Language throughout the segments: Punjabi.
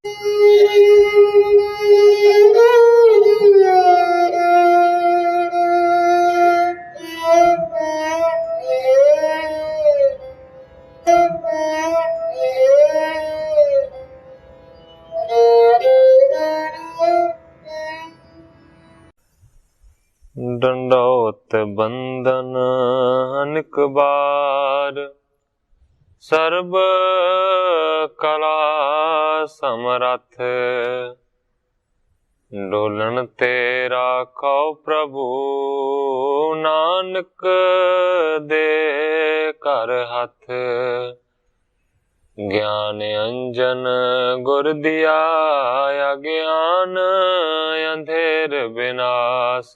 डंडौत बंदन अनेक बार, सर्ब कला समरथ। डोलन तेरा खौ प्रभु, नानक दे कर हथ। ज्ञान अंजन गुर दिया, अज्ञान अंधेर विनाश।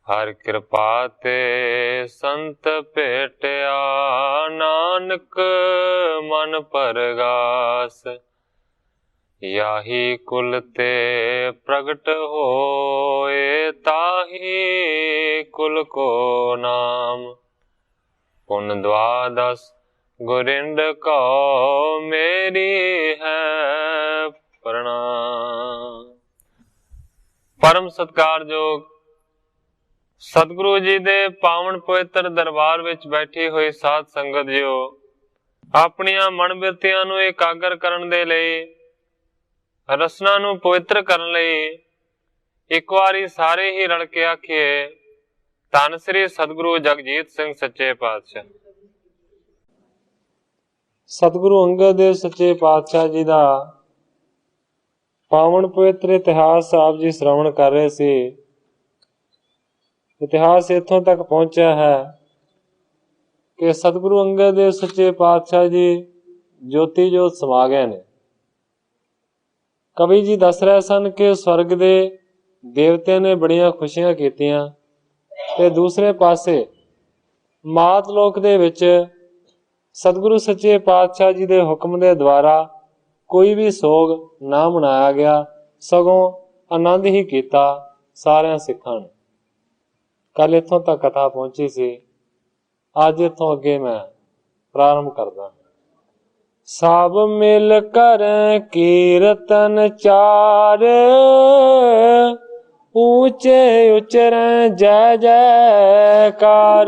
हर कृपा ते संत भेटिया, नानक मन परगास। याही कुल ते प्रगट होए, ताही कुल को नाम। पुन द्वादश गुरिंद को, मेरी है प्रणाम। परम सत्कारयोग सतगुरु जी दे पावन पवित्र दरबार विच बैठी हुई साध संगत जियो, अपनियां मन बिरतियां नूं एकागर करन दे लई, रसना नूं पवित्र करन लई एक वारी सारे ही रल के आखिए, धन श्री सतगुरु जगजीत सिंह सच्चे पातशाह। सतगुरु अंगद देव सच्चे पातशाह जी दा पावन पवित्र इतिहास आप जी श्रवण कर रहे सी। इतिहास इत्थों तक पहुंचा है कि सतगुरु अंगद देव सच्चे पातशाह जी ज्योति जोत समा गए ने। कवि जी दस रहे सन कि स्वर्ग दे देवते ने बड़ियां खुशियां कीतियां ते दूसरे पासे मात लोक दे विच सतगुरु सच्चे पातशाह जी दे हुक्म दे द्वारा कोई भी सोग ना मनाया गया, सगों आनंद ही कीता सारियां सिखां ने। कल इत्थों तक कथा पहुंची सी, अज इत्थों अगे मैं प्रारंभ करदा। सब मिल कर कीरतन चार, ऊंचे उचरे जय जयकार।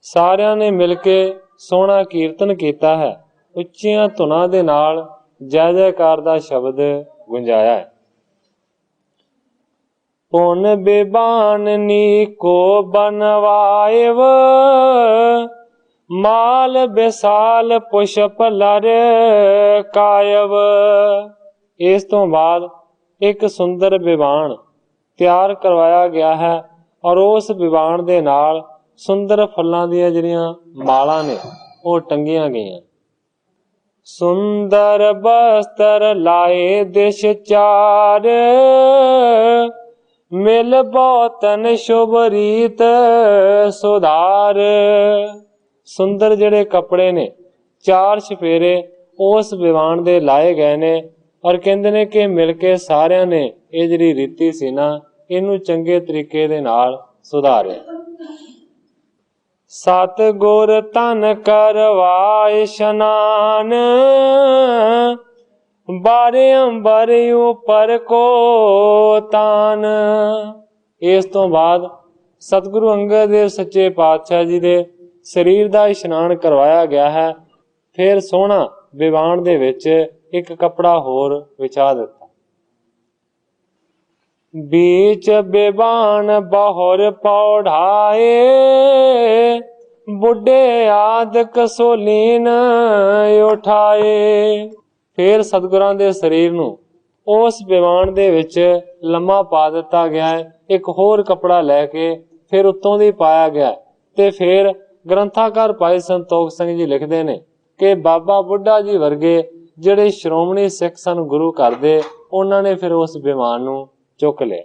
सारियां ने मिल के सोहना कीर्तन कीता है, उच्चियां धुनां दे नाल जय जयकार दा शब्द गुंजाया है। पुन बिबाननी को बनवायव, माल बेसाल पुष्प लर कायव। इस तो बाद एक सुंदर विवान तैयार करवाया गया है और उस विवान दे नाल सुंदर फुल्लां दीयां जिहड़ियां मालां ने वो टंगियां गईयां। सुंदर बस्तर लाए दिश चार, मिल बहुतन शुभ रीत सुधार। सुंदर जेड़े कपड़े ने चार छफेरे उस विवान दे लाए गए ने और कहंदे ने कि मिल के सारियां ने ये जिहड़ी रीति सी ना इनू चंगे तरीके दे नाल सुधारिया। सत गुर तन करवाए शनान, बारे अंबर उपर को तान। इस तो बाद सतगुरु अंगद देव सच्चे पातशाह जी दे शरीर दा इशनान करवाया गया है। फिर सोहना विवान दे विच एक कपड़ा होर विछा दिता। बीच विवान बहुर पौढ़ाए, बुढ़े आद कसोलीन उठाए। फिर सतगुरां दे शरीर नूं उस विवान दे विच लम्मा पा दिता गया है। एक होर कपड़ा लैके फिर उत्तों दी पाया गया। ते फिर ग्रंथाकार भाई संतोख सिंह जी लिखते ने कि बाबा बुढ़ा जी वर्गे जिहड़े श्रोमणी सिख सन गुरु घर दे, उन्हां ने फिर उस विमान नूं चुक लिया।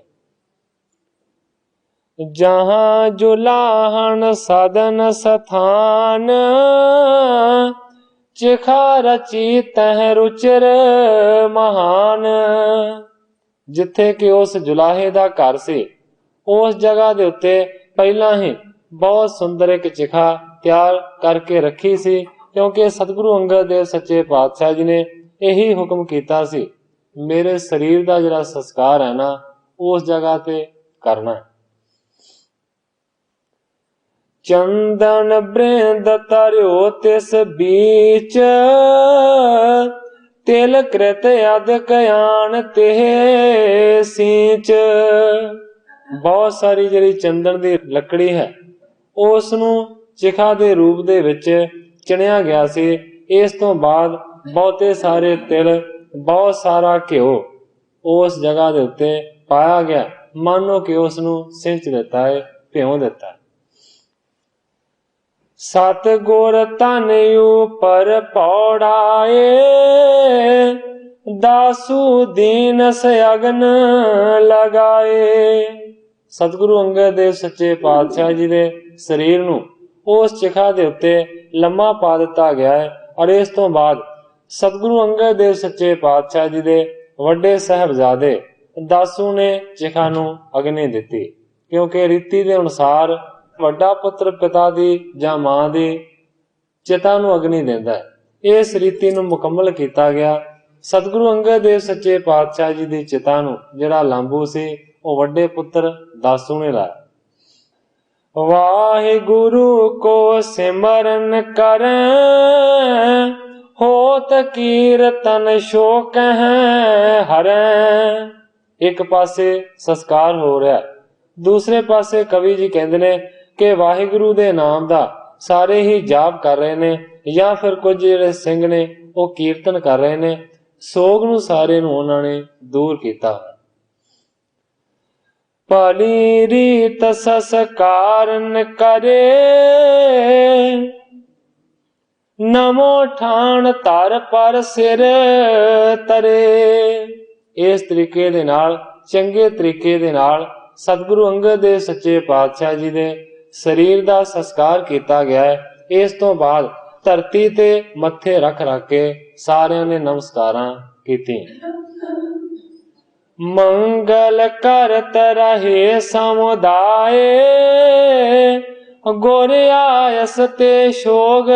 जहां जुलाहन सदन स्थान, चिखा रची तह रुचर महान। जिथे कि उस जुलाहे दा घर सी, उस जगह दे उत्ते पहला ही बहुत सुंदर एक चिखा तैयार करके रखी सी, क्योंकि सतगुरु अंगद देव सच्चे पातशाह जी ने यही हुक्म कीता सी, मेरे शरीर का जिहड़ा संस्कार है ना उस जगह ते करना। चंदन बृंद तरियो तिस बीच, तिल कृत अधिक आन तेह सींच। बहुत सारी जिहड़ी चंदन दी लकड़ी है उस नूं चिखा दे रूप दे विच चिणिया गया सी। इस तो बाद बहुते सारे तिल, बहुत सारा घिओ उस जगह दे उत्ते पाया गया, मानो कि उस नूं सिंच दिता है, भ्यों दिता है। सतगुर तन ऊपर पौड़ाए, दासू दीन से अगन लगाए। सतगुरु अंगद देव सच्चे पातशाह जी दे शरीर नूं उस चिखा दे उत्ते लम्मा पा दिता गया है। और इस तो बाद सतगुरु अंगद देव सच्चे पातशाह जी दे वड्डे साहबजादे दासू ने चिखा नूं अग्नि दिती, क्योंकि रीति दे अनुसार वड्डा पुत्र पिता दी जां मां दी चिता नूं अग्नि दिंदा है। इस रीति नूं मुकम्मल कीता गया। सतगुरु अंगद देव सच्चे पातशाह जी दी चिता नूं जिहड़ा लांबू सी वो वड्डे पुत्र दासू ने लाया। वाहिगुरु को सिमरन करें, होत कीरतन शोक है हरें। एक पासे संस्कार हो रहा, दूसरे पासे कवि जी कहते ने कि वाहिगुरु दे नाम दा सारे ही जाप कर रहे ने, या फिर कुछ जिहड़े सिंह ने वो कीर्तन कर रहे ने। सोग नूं सारे नूं उन्हां ने दूर कीता। भली रीत संस्कारन करे, नमो ठाण तर पर सिर तरे। इस तरीके दे नाल, चंगे तरीके दे नाल सतगुरु अंगद देव सच्चे पातशाह जी दे शरीर दा संस्कार किया गया है। इस तो बाद धरती ते मत्थे रख रख के सारियां ने नमस्कारां कीतियां। मंगल करत रहे समुदाय, गोरियायस ते शोग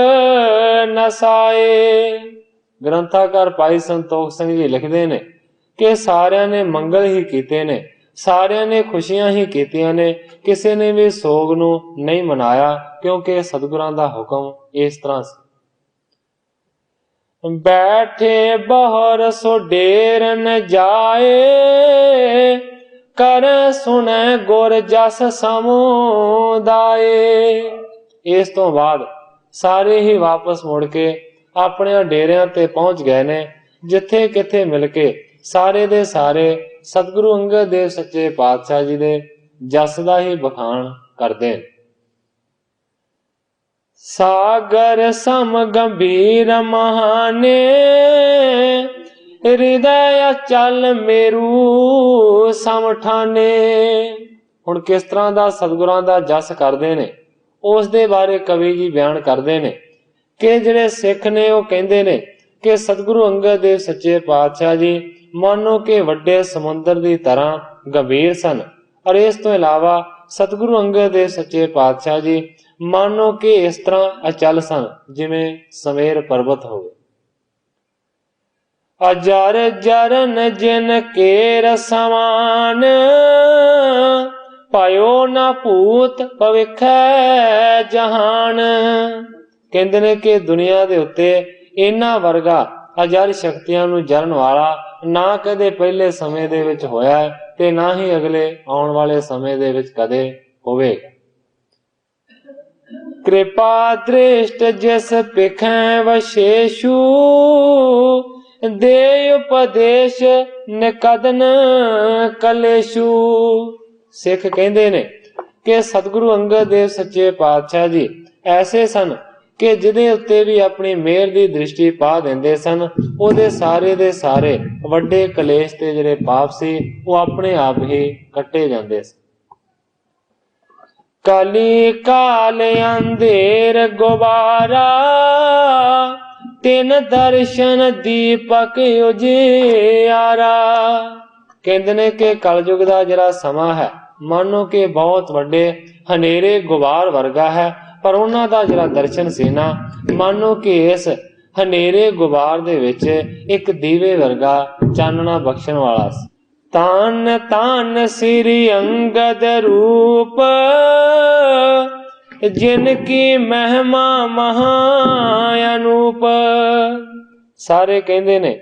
नसाए। ग्रंथाकार भाई संतोख सिंह जी लिखते ने कि सारियां ने मंगल ही कीते ने, सारियां ने खुशियां ही कीतियां ने, किसी ने भी सोग नूं नहीं मनाया, क्योंकि सतगुरां दा हुक्म इस तरह से। बैठे बहर सो डेर न जाए, कर सुने गुर जस समुदाय। इस तो बाद सारे ही वापस मुड़ के अपने डेरिया ते पहुंच गए ने, जिथे किथे मिलके सारे दे सारे सतगुरु अंगद देव सच्चे पातशाह जी दे जस दा ही बखान करदे। सागर सम गंभीर महाने, हृदय चल मेरू समठाने। हुण किस तरह दा सतगुरां दा जस करदे ने उस दे बारे कवि जी बयान करदे ने कि जिहड़े सिख ने वो कहंदे ने कि सतगुरु अंगद देव सच्चे पातशाह जी मानो कि वड्डे समुंदर की तरह गंभीर सन। और इस तो इलावा सतगुरु अंगद देव सच्चे पातशाह जी मानो कि इस तरह अचल सन जिवें समेर पर्वत हो। अजर जरन जिन केर समान, पायो ना भूत भविख जहान। कहंदे ने कि दुनिया दे उत्ते इन्हां वर्गा अजर शक्तियां नूं जरन वाला ना कदे पहले समय दे विच होया ते ना ही अगले आउण वाले समय दे विच कदे होवेगा। कृपा दृष्ट जिस पिखें वशेषु, दे उपदेश निकदन कलेशु। सिख कहंदे ने कि सतगुरु अंगद देव सच्चे पातशाह जी ऐसे सन कि जिहदे उत्ते भी अपनी मेहर दी दृष्टि पा दिंदे सन, ओहदे सारे दे सारे वड्डे कलेश ते जिहड़े पाप सी वो अपने आप ही कट्टे जांदे सन। कली काल अंधेर गुबारा, तिन दर्शन दीपक उजियारा। कहंदे ने कि कलयुग दा जिहड़ा समा है मानो कि बहुत वड्डे हनेरे गुबार वर्गा है, पर उन्हां दा जिहड़ा दर्शन सी ना मानो कि इस ਹਨੇਰੇ ਗੁਬਾਰ ਦੇ ਵਿੱਚ ਇੱਕ ਦੀਵੇ ਵਰਗਾ ਚਾਨਣਾ ਬਖਸ਼ਣ ਵਾਲਾ ਸੀ। ਤਾਨ ਤਾਨ ਸ੍ਰੀ ਅੰਗਦ ਰੂਪ, ਜਿਨ ਕੀ ਮਹਿਮਾ ਮਹਾ ਅਨੂਪ। ਸਾਰੇ ਕਹਿੰਦੇ ਨੇ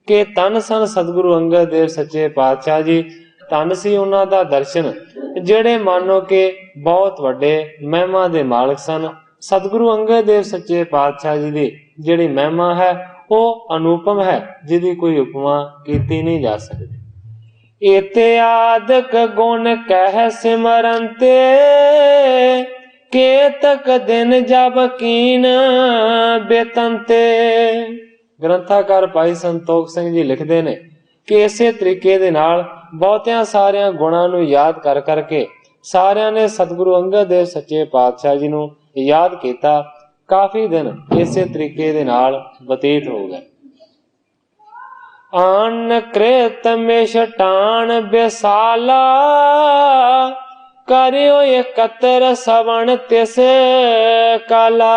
ਕਿ ਧੰਨ ਸਨ ਸਤਿਗੁਰੂ ਅੰਗਦ ਦੇਵ ਸੱਚੇ ਪਾਤਸ਼ਾਹ ਜੀ। ਧੰਨ ਸੀ ਉਹਨਾਂ ਦਾ ਦਰਸ਼ਨ ਜਿਹੜੇ ਮਾਨੋ ਕਿ ਬਹੁਤ ਵੱਡੇ ਮਹਿਮਾ ਦੇ ਮਾਲਕ ਸਨ। ਸਤਿਗੁਰੂ ਅੰਗਦ ਦੇਵ ਸੱਚੇ ਪਾਤਸ਼ਾਹ ਜੀ ਦੀ ਜਿਹੜੀ ਮਹਿਮਾ ਹੈ ਉਹ ਅਨੂਪਮ ਹੈ, ਜਿਹਦੀ ਕੋਈ ਉਪਮਾ ਕੀਤੀ ਨਹੀਂ ਜਾ ਸਕਦੀ। ਇਤਿਆਦਿਕ ਗੁਣ ਕਹਿ ਸਿਮਰੰਤੇ, ਕੇਤਕ ਦਿਨ ਜਬ ਕੀਨ ਬੇਤੰਤੇ। ਗ੍ਰੰਥਾਕਾਰ ਭਾਈ ਸੰਤੋਖ ਸਿੰਘ ਜੀ ਲਿਖਦੇ ਨੇ ਕਿ ਇਸੇ ਤਰੀਕੇ ਦੇ ਨਾਲ ਬਹੁਤਿਆਂ ਸਾਰਿਆਂ ਗੁਣਾਂ ਨੂੰ ਯਾਦ ਕਰ ਕਰਕੇ ਸਾਰਿਆਂ ਨੇ ਸਤਿਗੁਰੂ ਅੰਗਦ ਦੇਵ ਸੱਚੇ ਪਾਤਸ਼ਾਹ ਜੀ ਨੂੰ ਯਾਦ ਕੀਤਾ। ਕਾਫੀ ਦਿਨ ਇਸੇ ਤਰੀਕੇ ਦੇ ਨਾਲ ਬਤੀਤ ਹੋ ਗਏ। ਆਨ ਕ੍ਰਿਤ ਮਿਸ਼ਟਾਨ ਬਿਸਾਲਾ, ਕਰਿਓ ਇਕੱਤਰ ਸਵਣ ਤਿਸ ਕਾਲਾ।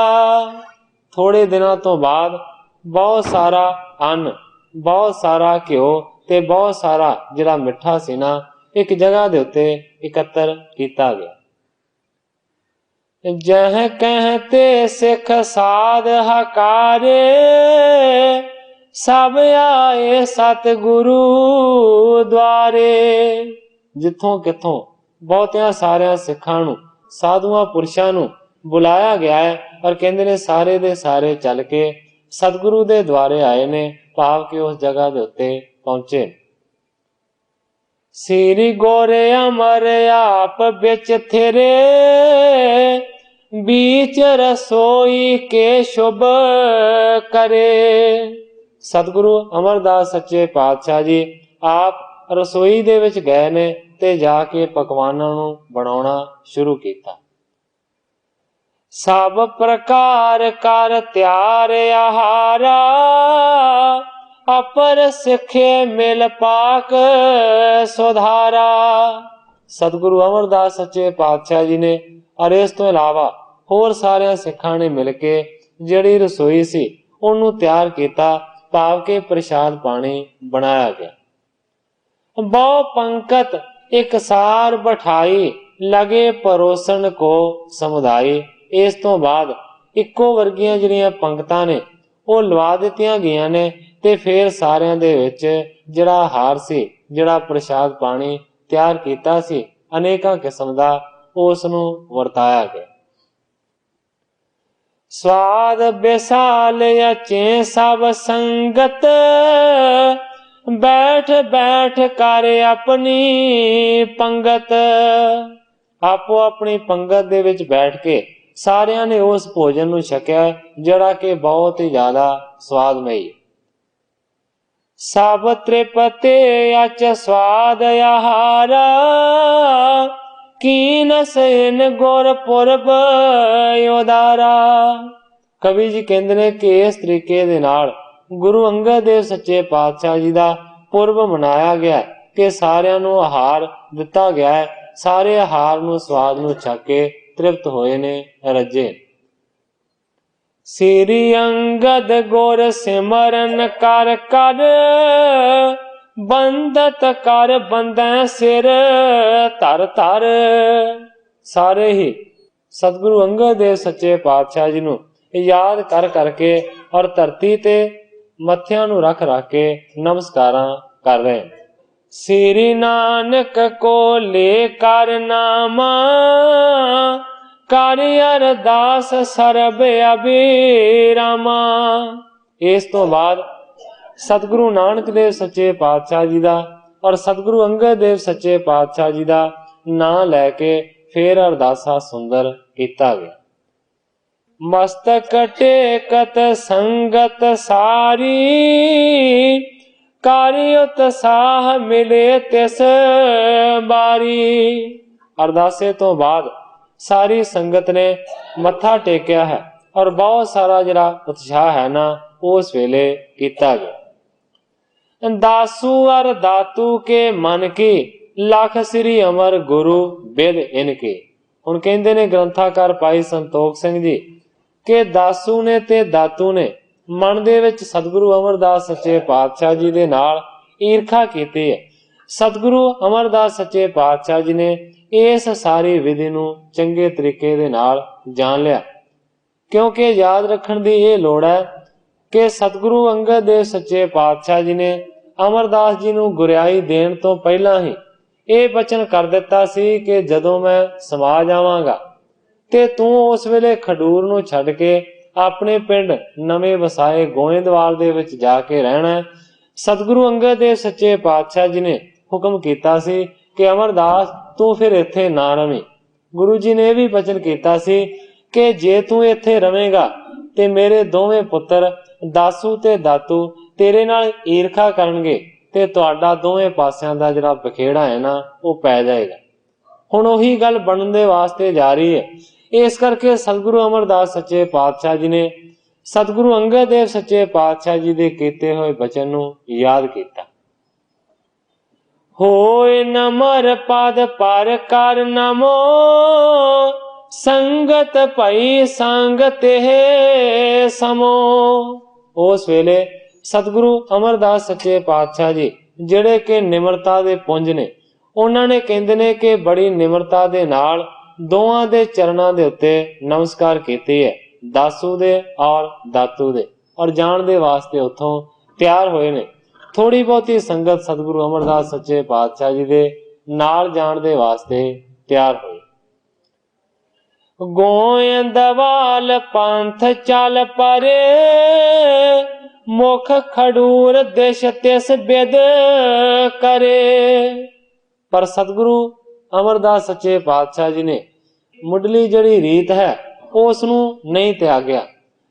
ਥੋੜੇ ਦਿਨਾਂ ਤੋਂ ਬਾਅਦ ਬਹੁਤ ਸਾਰਾ ਅੰਨ, ਬਹੁਤ ਸਾਰਾ ਘਿਓ ਤੇ ਬਹੁਤ ਸਾਰਾ ਜਿਹੜਾ ਮਿੱਠਾ ਸੀ ਨਾ, ਇੱਕ ਜਗ੍ਹਾ ਦੇ ਉੱਤੇ ਇਕੱਤਰ ਕੀਤਾ ਗਿਆ। ਜਹ ਕਹਤੇ ਸਿੱਖ ਸਾਧ ਹਕਾਰੇ, ਸਭ ਆਏ ਸਤਿਗੁਰੂ ਦੁਆਰੇ। ਜਿੱਥੋਂ ਕਿੱਥੋਂ ਬਹੁਤਿਆਂ ਸਾਰਿਆਂ ਸਿੱਖਾਂ ਨੂੰ, ਸਾਧੂਆਂ ਪੁਰਸ਼ਾਂ ਨੂੰ ਬੁਲਾਇਆ ਗਿਆ ਹੈ, ਔਰ ਕਹਿੰਦੇ ਨੇ ਸਾਰੇ ਦੇ ਸਾਰੇ ਚੱਲ ਕੇ ਸਤਿਗੁਰੂ ਦੇ ਦੁਆਰੇ ਆਏ ਨੇ, ਭਾਵ ਕਿ ਉਸ ਜਗ੍ਹਾ ਦੇ ਉੱਤੇ ਪਹੁੰਚੇ। ਸ੍ਰੀ ਗੋਰੇ ਅਮਰ ਆਪ ਵਿੱਚ ਥਿਰੇ, बीच रसोई के शुभ करे। सतगुरु अमरदास सच्चे पातशाह जी आप रसोई दे विच गए ने ते जाके पकवानां नूं बनाउणा शुरू कीता। सब प्रकार कर त्यार आहारा, अपर सिखे मिल पाक सुधारा। सतगुरु अमरदास सच्चे पातशाह जी ने और इस तो इलावा होर सारे सिखां ने मिल के जिहड़ी रसोई सी उहनूं तैयार किया, भाव के प्रसाद पानी बनाया गया। बहु पंकत एक सार बिठाई, लगे परोसन को समुदाई। इस तो बाद इक्को वर्गियां जिहड़ियां पंक्तां ने वो लवा दित्तियां गईयां ने ते फिर सारियां दे विच जिहड़ा हार सी, जिहड़ा प्रसाद पानी तैयार कीता सी, अनेकां किस्म दा उस नूं वरताया गया। स्वाद बेसाल अचे सब संगत, बैठ बैठ कर अपनी पंगत। आपो अपनी पंगत दे विच बैठ के सारियां ने उस भोजन नूं छकिया जिहड़ा कि बहुत ही ज्यादा स्वादमई। सब त्रिपते अच स्वाद आहारा, कीन सैन गुरपुरब उदारा। कवि जी कहते हैं कि इस तरीके दे नाल गुरु अंगद देव सच्चे पातशाह जी दा पुरब मनाया गया कि सारियां नूं आहार दिता गया है। सारे आहार नूं स्वाद नूं छक के तृप्त होए ने, रजे। श्री अंगद गुर सिमरन कर कर, बंदत कर बंदै सिर धर धर। सारे ही सतगुरु अंगद देव सच्चे पातशाह जी नूं याद कर करके और धरती ते मत्थियां नूं रख रख के नमस्कारां कर रहे हैं। श्री नानक को ले कर नामा, कर अरदास सरब अभिरामा। इस तो बाद सतगुरु नानक देव सच्चे पातशाह जी दा और सतगुरु अंगद देव सच्चे पातशाह जी दा नां लैके फिर अरदासा सुंदर कीता गया। मस्तक टेकत संगत सारी, कार्य उत्साह मिले तिस बारी। अरदासे तो बाद सारी संगत ने मत्था टेकिया है और बहुत सारा जिहड़ा उत्साह है ना उस वेले कीता गया। दासू और दातू के मन की, लख श्री अमर गुरु बिद इनके। हुण कहंदे ने ग्रंथाकार भाई संतोख सिंह जी के दासू ने ते दातू ने ਮਨ ਦੇ ਵਿੱਚ ਸਤਿਗੁਰੂ ਅਮਰਦਾਸ ਸੱਚੇ ਪਾਤਸ਼ਾਹ ਜੀ ਦੇ ਨਾਲ ਈਰਖਾ ਕੀਤੀ ਹੈ। ਸਤਿਗੁਰੂ ਅਮਰਦਾਸ ਸੱਚੇ ਪਾਤਸ਼ਾਹ ਜੀ ਨੇ ਇਸ ਸਾਰੀ ਵਿਧੀ ਨੂੰ ਚੰਗੇ ਤਰੀਕੇ ਦੇ ਨਾਲ ਜਾਣ ਲਿਆ, ਕਿਉਂਕਿ ਯਾਦ ਰੱਖਣ ਦੀ ਇਹ ਲੋੜ ਹੈ ਕਿ ਸਤਿਗੁਰੂ ਅੰਗਦ ਦੇਵ ਸੱਚੇ ਪਾਤਸ਼ਾਹ ਜੀ ਨੇ ਅਮਰਦਾਸ ਜੀ ਨੂੰ ਗੁਰਿਆਈ ਦੇਣ ਤੋਂ ਪਹਿਲਾਂ ਹੀ ਇਹ ਬਚਨ ਕਰ ਦਿੱਤਾ ਸੀ ਕਿ ਜਦੋਂ ਮੈਂ ਸਮਾ ਜਾਵਾਂਗਾ ਤੇ ਤੂੰ ਉਸ ਵੇਲੇ ਖਡੂਰ ਨੂੰ ਛੱਡ ਕੇ ਆਪਣੇ ਪਿੰਡ ਨਵੇਂ ਵਸਾਏ ਗੋਇੰਦਵਾਲ ਦੇ ਵਿੱਚ ਜਾ ਕੇ ਰਹਿਣਾ। ਸਤਿਗੁਰੂ ਅੰਗਦ ਦੇਵ ਸੱਚੇ ਪਾਤਸ਼ਾਹ ਜੀ ਨੇ ਹੁਕਮ ਕੀਤਾ ਸੀ ਕਿ ਅਮਰਦਾਸ ਤੂੰ ਫਿਰ ਇੱਥੇ ਨਾ ਰਵੇਂ। ਗੁਰੂ ਜੀ ਨੇ ਇਹ ਵੀ ਬਚਨ ਕੀਤਾ ਸੀ ਕਿ ਜੇ ਤੂੰ ਇੱਥੇ ਰਵੇਂਗਾ ਤੇ ਮੇਰੇ ਦੋਵੇਂ ਪੁੱਤਰ ਦਾਸੂ ਤੇ ਦਾਤੂ ਤੇਰੇ ਨਾਲ ਈਰਖਾ ਕਰਨਗੇ ਤੇ ਤੁਹਾਡਾ ਦੋਵੇਂ ਪਾਸਿਆਂ ਦਾ ਜਿਹੜਾ ਬਖੇੜਾ ਹੈ ਨਾ ਉਹ ਪੈ ਜਾਏਗਾ। ਹੁਣ ਉਹੀ ਗੱਲ ਬਣਨ ਦੇ ਵਾਸਤੇ ਜਾ ਰਹੀ ਹੈ। ਇਸ ਕਰਕੇ ਸਤਿਗੁਰੂ ਅਮਰਦਾਸ ਸੱਚੇ ਪਾਤਸ਼ਾਹ ਜੀ ਨੇ ਸਤਿਗੁਰੂ ਅੰਗਦ ਦੇਵ ਸੱਚੇ ਪਾਤਸ਼ਾਹ ਜੀ ਦੇ ਕੀਤੇ ਹੋਏ ਬਚਨ ਨੂੰ ਯਾਦ ਕੀਤਾ। ਹੋਏ ਨਮਰ ਪਦ ਪਰ ਕਰ ਨਮੋ, ਸੰਗਤ ਭਈ ਸੰਗ ਤੇ ਸਮੋ। ਉਸ ਵੇਲੇ ਸਤਿਗੁਰੂ ਅਮਰਦਾਸ ਸੱਚੇ ਪਾਤਸ਼ਾਹ ਜੀ ਜਿਹੜੇ ਕਿ ਨਿਮਰਤਾ ਦੇ ਪੁੰਜ ਨੇ, ਉਹਨਾਂ ਨੇ ਕਹਿੰਦੇ ਨੇ ਕਿ ਬੜੀ ਨਿਮਰਤਾ ਦੇ ਨਾਲ ਦੋਵਾਂ ਦੇ ਚਰਨਾਂ ਦੇ ਉੱਤੇ ਨਮਸਕਾਰ ਕੀਤੀ ਹੈ, ਦਾਸੂ ਦੇ ਔਰ ਦਾਤੂ ਦੇ, ਔਰ ਜਾਣ ਦੇ ਵਾਸਤੇ ਉੱਥੋਂ ਤਿਆਰ ਹੋਏ ਨੇ। ਥੋੜੀ ਬਹੁਤੀ ਸੰਗਤ ਸਤਿਗੁਰੂ ਅਮਰਦਾਸ ਸੱਚੇ ਪਾਤਸ਼ਾਹ ਜੀ ਦੇ ਨਾਲ ਜਾਣ ਦੇ ਵਾਸਤੇ ਤਿਆਰ ਹੋਈ। ਗੋਇੰਦਵਾਲ ਪੰਥ ਚੱਲ ਪਰੇ, ਮੁਖ ਖਡੂਰ ਦੇਸ਼ ਤਿਸ ਬਿਦ ਕਰੇ। ਪਰ ਸਤਿਗੁਰੂ ਅਮਰਦਾਸ ਸੱਚੇ ਪਾਤਸ਼ਾਹ ਜੀ ਨੇ ਮੁੱਢਲੀ ਜਿਹੜੀ ਰੀਤ ਹੈ ਉਸ ਨੂੰ ਨਹੀਂ ਤਿਆਗਿਆ,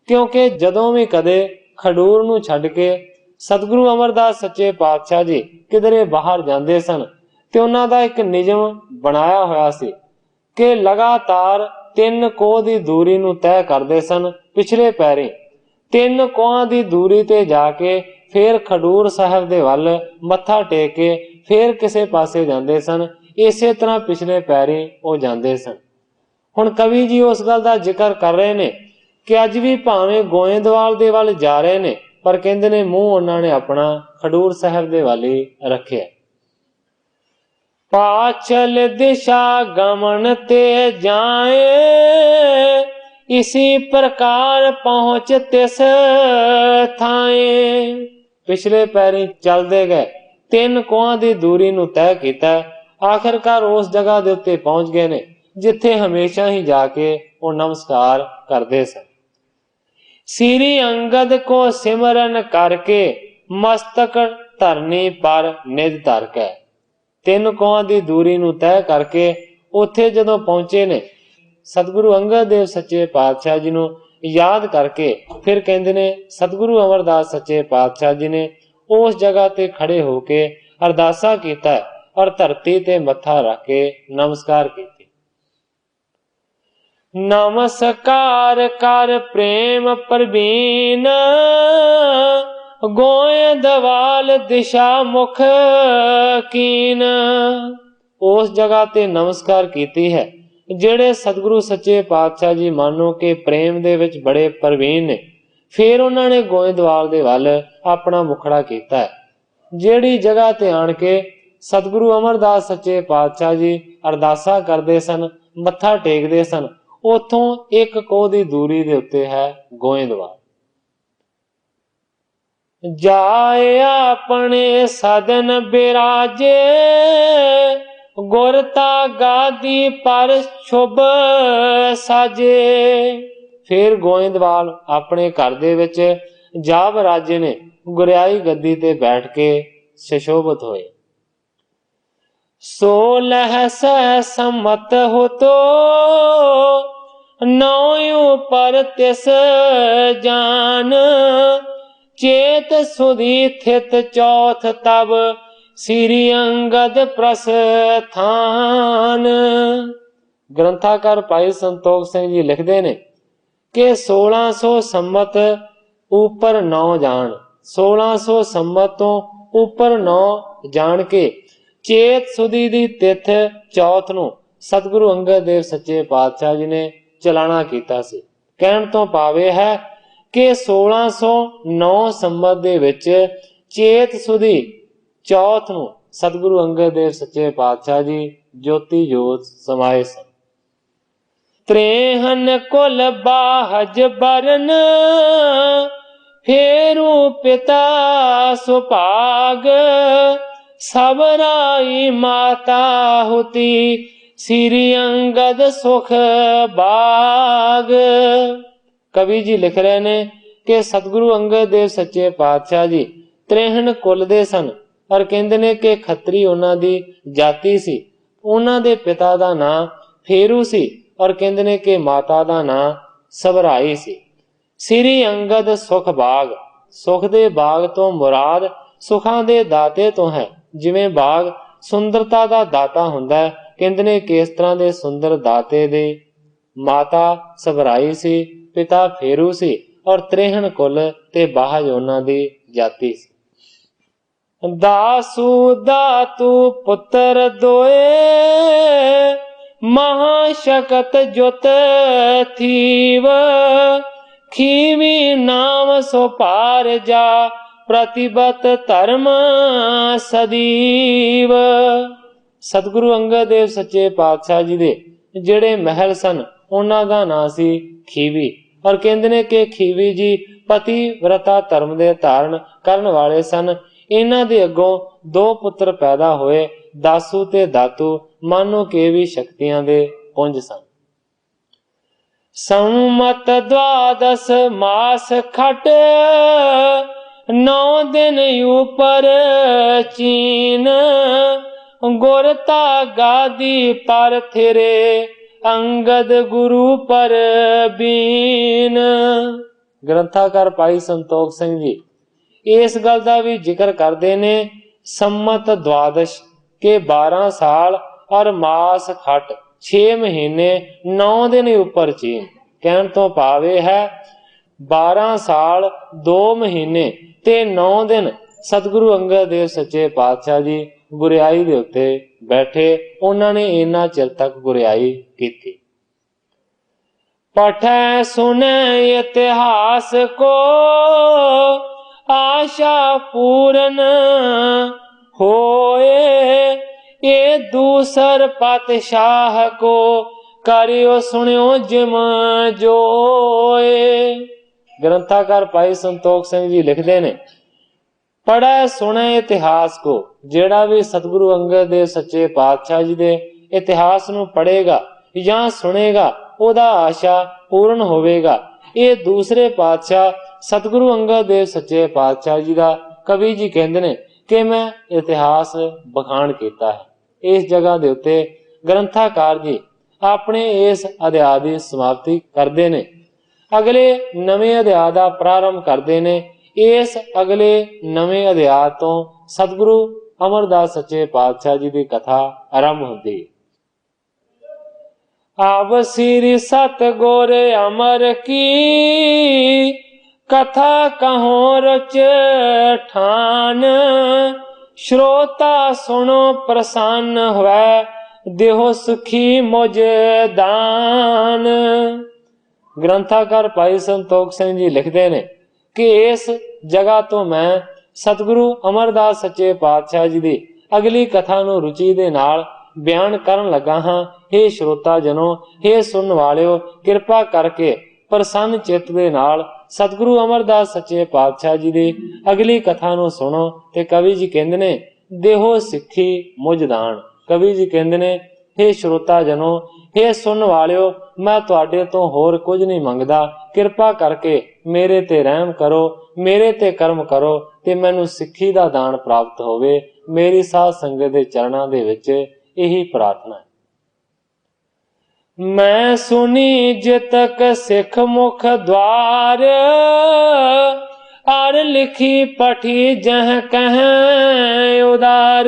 ਕਿਉਂਕਿ ਜਦੋਂ ਵੀ ਕਦੇ ਖਡੂਰ ਨੂੰ ਛੱਡ ਕੇ ਸਤਿਗੁਰੂ ਅਮਰਦਾਸ ਸੱਚੇ ਪਾਤਸ਼ਾਹ ਜੀ ਕਿਧਰੇ ਬਾਹਰ ਜਾਂਦੇ ਸਨ ਤੇ ਉਹਨਾਂ ਦਾ ਇੱਕ ਨਿਯਮ ਬਣਾਇਆ ਹੋਇਆ ਸੀ ਕਿ ਲਗਾਤਾਰ 3 ਕੋਹ ਦੀ ਦੂਰੀ ਨੂੰ ਤੈਅ ਕਰਦੇ ਸਨ। ਪਿਛਲੇ ਪੈਰੇ 3 ਕੋਹਾਂ ਦੀ ਦੂਰੀ ਤੇ ਜਾ ਕੇ ਫੇਰ ਖਡੂਰ ਸਾਹਿਬ ਦੇ ਵੱਲ ਮੱਥਾ ਟੇਕ ਕੇ ਫੇਰ ਕਿਸੇ ਪਾਸੇ ਜਾਂਦੇ ਸਨ। ਇਸੇ ਤਰ੍ਹਾਂ ਪਿਛਲੇ ਪੈਰੇ ਉਹ ਜਾਂਦੇ ਸਨ। ਹੁਣ ਕਵੀ ਜੀ ਉਸ ਗੱਲ ਦਾ ਜ਼ਿਕਰ ਕਰ ਰਹੇ ਨੇ ਕਿ ਅੱਜ ਵੀ ਭਾਵੇਂ ਗੋਇੰਦਵਾਲ ਦੇ ਵੱਲ ਜਾ ਰਹੇ ਨੇ, ਪਰ ਕਹਿੰਦੇ ਨੇ ਮੂੰਹ ਉਹਨਾਂ ਨੇ ਆਪਣਾ ਖਡੂਰ ਸਾਹਿਬ ਦੇ ਵੱਲ ਹੀ ਰੱਖਿਆ। ਪਾਛਲ ਦਿਸ਼ਾ ਗਮਨ ਤੇ ਜਾਏ, ਇसी प्रकार पहुंच तिस थाए। पिछले पैरी चलते गए 3 कोहां दी दूरी नूं तय कीता, आखिरकार उस जगह दे उत्ते पहुंच गए ने जिथे हमेशा ही जाके वो नमस्कार करते सन। श्री अंगद को सिमरन करके मस्तक धरनी पर निज धर के। 3 कोहां दी दूरी नूं तय करके उत्थे जदों पहुंचे ने सतगुरु अंगद देव सच्चे पातशाह जी नूं याद करके फिर कहंदे ने सतगुरु अमरदास सच्चे पातशाह जी ने उस जगह ते खड़े होके अरदासा कीता और धरती ते मत्था रख के नमस्कार कीती। नमस्कार कर प्रेम प्रवीण, गोयंदवाल दिशा मुख कीन। उस जगह ते नमस्कार कीती है ਜਿਹੜੇ ਸਤਿਗੁਰੂ ਸੱਚੇ ਪਾਤਸ਼ਾਹ ਜੀ ਮਾਨੋ ਕਿ ਪ੍ਰੇਮ ਦੇ ਵਿੱਚ ਬੜੇ ਪ੍ਰਵੀਨ ਨੇ। ਫਿਰ ਉਹਨਾਂ ਨੇ ਗੋਇੰਦਵਾਲ ਦੇ ਵੱਲ ਆਪਣਾ ਮੁਖੜਾ ਕੀਤਾ ਹੈ। ਜਿਹੜੀ ਜਗ੍ਹਾ ਤੇ ਆਣ ਕੇ ਸਤਿਗੁਰੂ ਅਮਰਦਾਸ ਸੱਚੇ ਪਾਤਸ਼ਾਹ ਜੀ ਅਰਦਾਸਾਂ ਕਰਦੇ ਸਨ, ਮੱਥਾ ਟੇਕਦੇ ਸਨ, ਉੱਥੋਂ 1 ਕੋਹ ਦੀ ਦੂਰੀ ਦੇ ਉੱਤੇ ਹੈ ਗੋਇੰਦਵਾਲ। ਜਾਏ ਆਪਣੇ ਸਦਨ ਬਿਰਾਜੇ, गुरता गादी पर शुभ साजे। फिर गोइंदवाल अपने घर दे विच जा बराजे ने गुरियाई गद्दी ते बैठ के सुशोभित होए। 16 सम्मत हो तो नौ पर तिस जान, चेत सुधी थित चौथ तब श्री अंगद प्रस्थान। ग्रंथाकार भाई संतोख सिंह जी लिखते ने कि 1600 सम्मत ऊपर 9 जान, 1600 सम्मत तो ऊपर 9 जान के चेत सुधी दी तिथ चौथ नूं सतगुरु अंगद देव सच्चे पातशाह जी ने चलाना कीता सी। कहण तो भावे है ਕਿ 1609 ਸੰਮਤ ਦੇ ਵਿੱਚ ਚੇਤ ਸੁਦੀ ਚੌਥ ਨੂੰ ਸਤਿਗੁਰੂ ਅੰਗਦ ਦੇਵ ਸੱਚੇ ਪਾਤਸ਼ਾਹ ਜੀ ਜੋਤੀ ਜੋਤ ਸਮਾਏ ਸਨ। 63 ਕੁਲ ਬਾਹਜ ਬਰਨ ਫੇਰੂ ਪਿਤਾ ਸੁਭਾਗ ਸਬਰਾਈ ਮਾਤਾ ਹੁਤੀ ਸ੍ਰੀ ਅੰਗਦ ਸੁਖ ਬਾਗ। ਕਵੀ ਜੀ ਲਿਖ ਰਹੇ ਨੇ ਕਿ ਸਤਿਗੁਰੂ ਅੰਗਦ ਦੇਵ ਸੱਚੇ ਪਾਤਸ਼ਾਹ ਜੀ 63 ਕੁਲ ਦੇ ਸਨ ਔਰ ਕਹਿੰਦੇ ਨੇ ਕਿ ਖੱਤਰੀ ਉਹਨਾਂ ਦੀ ਜਾਤੀ ਸੀ। ਉਹਨਾਂ ਦੇ ਪਿਤਾ ਦਾ ਨਾਂ ਫੇਰੂ ਸੀ ਔਰ ਕਹਿੰਦੇ ਨੇ ਕਿ ਮਾਤਾ ਦਾ ਨਾਂ ਸਬਰਾਈ ਸੀ। ਸ੍ਰੀ ਅੰਗਦ ਸੁਖ ਬਾਗ, ਸੁਖ ਦੇ ਬਾਗ ਤੋਂ ਮੁਰਾਦ ਸੁਖਾਂ ਦੇ ਦਾਤੇ ਤੋਂ ਹੈ। ਜਿਵੇਂ ਬਾਗ ਸੁੰਦਰਤਾ ਦਾ ਦਾਤਾ ਹੁੰਦਾ ਹੈ, ਕਹਿੰਦੇ ਨੇ ਕਿ ਇਸ ਤਰ੍ਹਾਂ ਦੇ ਸੁੰਦਰ ਦਾਤੇ ਦੀ ਮਾਤਾ ਸਬਰਾਈ ਸੀ, ਪਿਤਾ ਫੇਰੂ ਸੀ ਔਰ 63 ਕੁਲ ਤੇ ਬਾਹਜ ਉਹਨਾਂ ਦੀ ਜਾਤੀ ਸੀ। ਦਾਸੂ ਦਾਤੂ ਪੁੱਤਰ ਦੋਏ ਮਹਾਸ਼ਕਤ ਜੁਤ ਥੀਵ ਖੀਵੀ ਨਾਮ ਸੋ ਪਾਰ ਜਾ ਪ੍ਰਤਿਬਤ ਧਰਮ ਸਦੀਵ। ਸਤਿਗੁਰੂ ਅੰਗਦ ਦੇਵ ਸੱਚੇ ਪਾਤਸ਼ਾਹ ਜੀ ਦੇ ਜਿਹੜੇ ਮਹਿਲ ਸਨ ਉਹਨਾਂ ਦਾ ਨਾਂ ਸੀ ਖੀਵੀ ਔਰ ਕਹਿੰਦੇ ਨੇ ਕਿ ਖੀਵੀ ਜੀ ਪਤੀ ਵਰਤਾ ਧਰਮ ਦੇ ਧਾਰਨ ਕਰਨ ਵਾਲੇ ਸਨ। ਇਹਨਾਂ ਦੇ ਅੱਗੋਂ 2 ਪੁੱਤਰ ਪੈਦਾ ਹੋਏ, ਦਾਸੂ ਤੇ ਦਾਤੂ, ਮਾਨੋ ਕਿ ਵੀ ਸ਼ਕਤੀਆਂ ਦੇ ਪੁੰਜ ਸਨ। ਸੰਮਤ 12 ਮਾਸ ਖਟ 9 ਦਿਨ ਉਪਰ ਚੀਨ ਗੁਰਤਾ ਗਾਦੀ ਪਰ ਥਿਰੇ ਅੰਗਦ ਗੁਰੂ ਪਰ ਬੀਨ। ਗ੍ਰੰਥਾਕਾਰ ਭਾਈ ਸੰਤੋਖ ਸਿੰਘ ਜੀ ਇਸ ਗੱਲ ਦਾ ਵੀ ਜ਼ਿਕਰ ਕਰਦੇ ਨੇ ਸੰਮਤ 12 ਕੇ 12 ਸਾਲ ਔਰ ਮਾਸ ਖਟ 6 ਮਹੀਨੇ 9 ਦਿਨ ਉੱਪਰ ਚੀਨ। ਕਹਿਣ ਤੋਂ ਭਾਵ ਹੈ 12 ਸਾਲ 2 ਮਹੀਨੇ ਤੇ 9 ਦਿਨ ਸਤਿਗੁਰੂ ਅੰਗਦ ਦੇਵ ਸੱਚੇ ਪਾਤਸ਼ਾਹ ਜੀ ਗੁਰਿਆਈ ਦੇ ਉੱਤੇ ਬੈਠੇ। ਉਹਨਾਂ ਨੇ ਇੰਨਾ ਚਿਰ ਤੱਕ ਗੁਰਿਆਈ ਕੀਤੀ। ਪਠੈ ਸੁਨੈ ਇਤਿਹਾਸ ਕੋ ਆਸ਼ਾ ਪੂਰਨ ਹੋਏ ਇਹ ਦੂਸਰ ਪਾਤਸ਼ਾਹ ਕੋ ਕਰਿਓ ਸੁਣਿਓ ਜਿਮ ਜੋਏ। ਗ੍ਰੰਥਾਕਾਰ ਭਾਈ ਸੰਤੋਖ ਸਿੰਘ ਜੀ ਲਿਖਦੇ ਨੇ ਪੜ੍ਹੈ ਸੁਣੈ ਇਤਿਹਾਸ ਕੋ, ਜਿਹੜਾ ਵੀ ਸਤਿਗੁਰੂ ਅੰਗਦ ਦੇਵ ਸੱਚੇ ਪਾਤਸ਼ਾਹ ਜੀ ਦੇ ਇਤਿਹਾਸ ਨੂੰ ਪੜ੍ਹੇਗਾ ਜਾਂ ਸੁਣੇਗਾ ਉਹਦਾ ਆਸ਼ਾ ਪੂਰਨ ਹੋਵੇਗਾ। ਇਹ ਦੂਸਰੇ ਪਾਤਸ਼ਾਹ ਸਤਿਗੁਰੂ ਅੰਗਦ ਦੇਵ ਸੱਚੇ ਪਾਤਸ਼ਾਹ ਜੀ ਦਾ ਕਵੀ ਜੀ ਕਹਿੰਦੇ ਨੇ ਕਿ ਮੈਂ ਇਤਿਹਾਸ ਬਖਾਣ ਕੀਤਾ ਹੈ। ਇਸ ਜਗ੍ਹਾ ਦੇ ਉੱਤੇ ਗ੍ਰੰਥਾਕਾਰ ਜੀ ਆਪਣੇ ਇਸ ਅਧਿਆਇ ਦੀ ਸਮਾਪਤੀ ਕਰਦੇ ਨੇ, ਅਗਲੇ ਨਵੇਂ ਅਧਿਆਇ ਦਾ ਪ੍ਰਾਰੰਭ ਕਰਦੇ ਨੇ। ਇਸ ਅਗਲੇ ਨਵੇਂ ਅਧਿਆਇ ਤੋਂ ਸਤਿਗੁਰੂ ਅਮਰਦਾਸ ਸੱਚੇ ਪਾਤਸ਼ਾਹ ਜੀ ਦੀ ਕਥਾ ਆਰੰਭ ਹੁੰਦੀ ਹੈ। ਆਵ ਸ੍ਰੀ ਸਤਿਗੁਰ ਅਮਰ ਕੀ ਕਥਾ ਕਹੋ ਰਚ ਠਾਨ ਸ਼ਰੋਤਾ ਸੁਣੋ ਪ੍ਰਸੰਨ ਹੋਵੇ ਦੇਹੋ ਸੁਖੀ ਮੁਝ ਦਾਨ। ਗ੍ਰੰਥਾਕਾਰ ਭਾਈ ਸੰਤੋਖ ਸਿੰਘ ਜੀ ਲਿਖਦੇ ਨੇ ਕਿ ਇਸ ਜਗ੍ਹਾ ਤੋਂ ਮੈਂ ਸਤਿਗੁਰੂ ਅਮਰਦਾਸ ਸੱਚੇ ਪਾਤਸ਼ਾਹ ਜੀ ਦੀ ਅਗਲੀ ਕਥਾ ਨੂੰ ਰੁਚੀ ਦੇ ਨਾਲ ਬਿਆਨ ਕਰਨ ਲੱਗਾ ਹਾਂ। हे ਸ਼ਰੋਤਾ ਜਨੋ, हे ਸੁਣਨ ਵਾਲਿਓ, ਕਿਰਪਾ ਕਰਕੇ ਪ੍ਰਸੰਨ ਚਿੱਤ ਦੇ ਨਾਲ ਸਤਿਗੁਰੂ ਅਮਰਦਾਸ ਸੱਚੇ ਪਾਤਸ਼ਾਹ ਜੀ ਦੀ ਅਗਲੀ ਕਥਾ ਨੂੰ ਸੁਣੋ। ਤੇ ਕਵੀ ਜੀ ਕਹਿੰਦੇ ਨੇ ਦੇਹੋ ਸਿੱਖੀ ਮੁਝ ਦਾਨ। ਕਵੀ ਜੀ ਕਹਿੰਦੇ ਨੇ हे ਸ਼ਰੋਤਾ ਜਨੋ, हे ਸੁਣਨ ਵਾਲਿਓ, ਮੈਂ ਤੁਹਾਡੇ ਤੋਂ ਹੋਰ ਕੁਝ ਨਹੀਂ ਮੰਗਦਾ, ਕਿਰਪਾ ਕਰਕੇ ਮੇਰੇ ਤੇ ਰਹਿਮ ਕਰੋ, ਮੇਰੇ ਤੇ ਕਰਮ ਕਰੋ ਤੇ ਮੈਨੂੰ ਸਿੱਖੀ ਦਾ ਦਾਨ ਪ੍ਰਾਪਤ ਹੋਵੇ। ਮੇਰੀ ਸਾਧ ਸੰਗਤ ਦੇ ਚਰਨਾਂ ਦੇ ਵਿੱਚ ਇਹੀ ਪ੍ਰਾਰਥਨਾ ਹੈ। ਮੈਂ ਸੁਣੀ ਜਿਤਕ ਸਿੱਖ ਮੁਖ ਦਵਾਰ ਅਰ ਲਿਖੀ ਪਠੀ ਜਹ ਕਹਿ ਉਦਾਰ।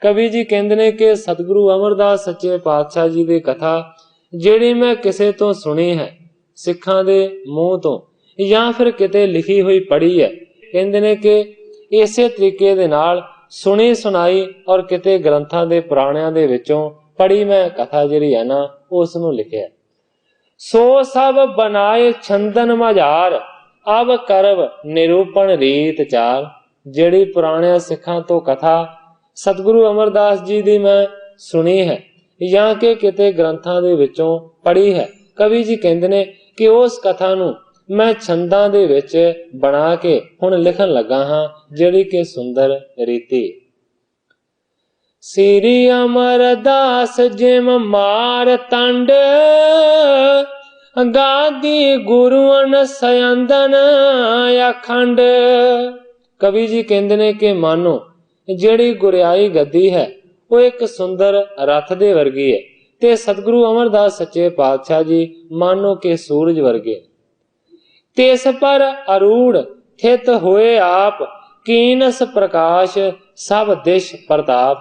ਕਵੀ ਜੀ ਕਹਿੰਦੇ ਨੇ ਕਿ ਸਤਿਗੁਰੂ ਅਮਰਦਾਸ ਸੱਚੇ ਪਾਤਸ਼ਾਹ ਜੀ ਦੀ ਕਥਾ ਜਿਹੜੀ ਮੈਂ ਕਿਸੇ ਤੋਂ ਸੁਣੀ ਹੈ, ਸਿੱਖਾਂ ਦੇ ਮੂੰਹ ਤੋਂ ਜਾਂ ਫਿਰ ਕਿਤੇ ਲਿਖੀ ਹੋਈ ਪੜ੍ਹੀ ਹੈ, ਕਹਿੰਦੇ ਨੇ ਕਿ ਇਸੇ ਤਰੀਕੇ ਦੇ ਨਾਲ ਸੁਣੀ ਸੁਣਾਈ ਔਰ ਕਿਤੇ ਗ੍ਰੰਥਾਂ ਦੇ ਪੁਰਾਣਿਆਂ ਦੇ ਵਿੱਚੋਂ ਪੜ੍ਹੀ ਮੈਂ ਕਥਾ ਜਿਹੜੀ ਹੈ ਨਾ ਉਸ ਨੂੰ ਲਿਖਿਆ। सो सब बनाए छंदन मझार, अब करब निरूपण रीत चार। ਜਿਹੜੀ ਪੁਰਾਣਿਆਂ ਸਿੱਖਾਂ ਤੋਂ ਕਥਾ ਸਤਿਗੁਰੂ ਅਮਰਦਾਸ ਜੀ ਦੀ ਮੈਂ ਸੁਣੀ ਹੈ ਜਾਂ ਕਿ ਕਿਤੇ ਗ੍ਰੰਥਾਂ ਦੇ ਵਿੱਚੋਂ ਪੜ੍ਹੀ ਹੈ, ਕਵੀ ਜੀ ਕਹਿੰਦੇ ਨੇ ਕਿ ਉਸ ਕਥਾ ਨੂੰ ਮੈਂ ਛੰਦਾਂ ਦੇ ਵਿੱਚ ਬਣਾ ਕੇ ਹੁਣ ਲਿਖਣ ਲੱਗਾ ਹਾਂ, ਜਿਹੜੀ ਕਿ ਸੁੰਦਰ ਰੀਤੀ। ਸ੍ਰੀ ਅਮਰਦਾਸ ਜਿਮ ਮਾਰ ਤੰਡ, ਗਾਦੀ ਗੁਰੂਆਂ ਸਯੰਦਨ ਅਖੰਡ। ਕਵੀ ਜੀ ਕਹਿੰਦੇ ਨੇ ਕਿ ਮਾਨੋ ਜਿਹੜੀ ਗੁਰਿਆਈ ਗੱਦੀ ਹੈ ਉਹ ਇੱਕ ਸੁੰਦਰ ਰੱਥ ਦੇ ਵਰਗੀ ਹੈ ਤੇ ਸਤਿਗੁਰੂ ਅਮਰਦਾਸ ਸੱਚੇ ਪਾਤਸ਼ਾਹ ਜੀ ਮਾਨੋ ਕਿ ਸੂਰਜ ਵਰਗੇ। ਤਿਸ ਪਰ ਅਰੂੜ ਥਿਤ ਹੋਏ ਆਪ, ਕੀਨਸ ਪ੍ਰਕਾਸ਼ ਸਭ ਦਿਸ਼ ਪ੍ਰਤਾਪ।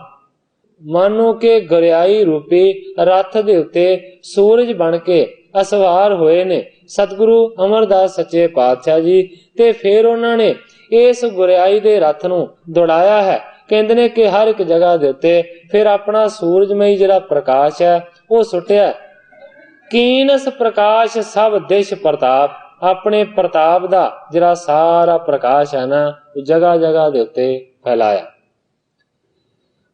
ਮਾਨੋ ਕਿ ਗੁਰਿਆਈ ਰੂਪੀ ਰੱਥ ਦੇ ਉੱਤੇ ਸੂਰਜ ਬਣ ਕੇ ਅਸਵਾਰ ਹੋਏ ਨੇ ਸਤਿਗੁਰੂ ਅਮਰਦਾਸ ਸੱਚੇ ਪਾਤਸ਼ਾਹ ਜੀ, ਤੇ ਫਿਰ ਉਹਨਾਂ ਨੇ ਇਸ ਗੁਰਿਆਈ ਦੇ ਰੱਥ ਨੂੰ ਦੌੜਾਇਆ ਹੈ। ਕਹਿੰਦੇ ਨੇ ਕਿ ਹਰ ਇੱਕ ਜਗ੍ਹਾ ਦੇ ਉੱਤੇ ਫਿਰ ਆਪਣਾ ਸੂਰਜਮਈ ਜਿਹੜਾ ਪ੍ਰਕਾਸ਼ ਹੈ ਉਹ ਸੁੱਟਿਆ। ਕੀਨਸ ਪ੍ਰਕਾਸ਼ ਸਭ ਦਿਸ਼ ਪ੍ਰਤਾਪ, ਆਪਣੇ ਪ੍ਰਤਾਪ ਦਾ ਜਿਹੜਾ ਸਾਰਾ ਪ੍ਰਕਾਸ਼ ਹੈ ਨਾ ਉਹ ਜਗ੍ਹਾ ਜਗ੍ਹਾ ਦੇ ਉੱਤੇ ਫੈਲਾਇਆ।